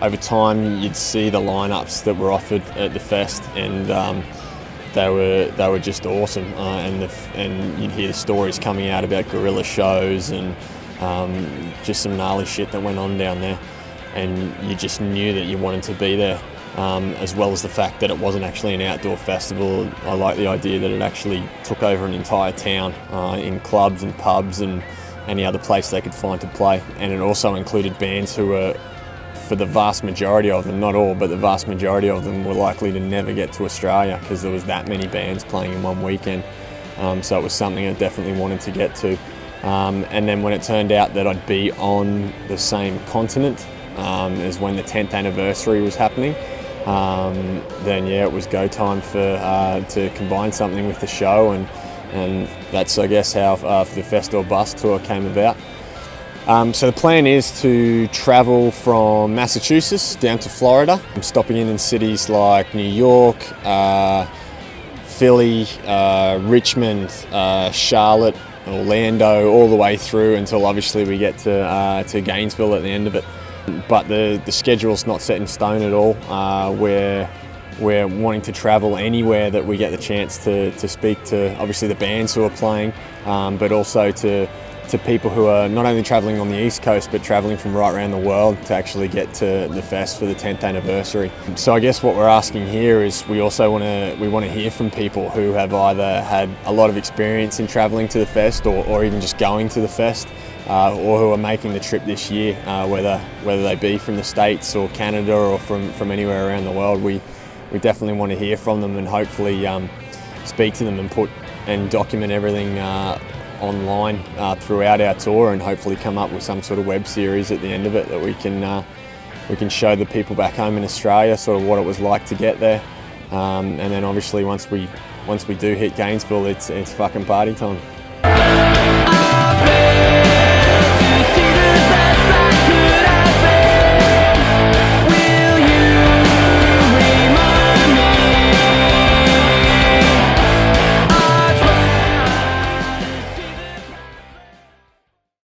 over time you'd see the lineups that were offered at the fest, and they were just awesome. And you'd hear the stories coming out about guerrilla shows and just some gnarly shit that went on down there, and you just knew that you wanted to be there. As well as the fact that it wasn't actually an outdoor festival. I like the idea that it actually took over an entire town in clubs and pubs and any other place they could find to play. And it also included bands who were, for the vast majority of them, not all, but the vast majority of them were likely to never get to Australia because there was that many bands playing in one weekend. So it was something I definitely wanted to get to. And then when it turned out that I'd be on the same continent as when the 10th anniversary was happening, then yeah, it was go time to combine something with the show, and that's, I guess, how the Festival Bus Tour came about. So the plan is to travel from Massachusetts down to Florida. I'm stopping in cities like New York, Philly, Richmond, Charlotte, Orlando, all the way through until obviously we get to Gainesville at the end of it. But the schedule's not set in stone at all. We're wanting to travel anywhere that we get the chance to speak to, obviously the bands who are playing, but also to people who are not only travelling on the East Coast but travelling from right around the world to actually get to the fest for the 10th anniversary. So I guess what we're asking here is we want to hear from people who have either had a lot of experience in travelling to the fest or even just going to the fest. Or who are making the trip this year, whether they be from the States or Canada or from anywhere around the world. We definitely want to hear from them and hopefully speak to them and document everything online throughout our tour, and hopefully come up with some sort of web series at the end of it that we can show the people back home in Australia sort of what it was like to get there. And then obviously once we do hit Gainesville, it's fucking party time.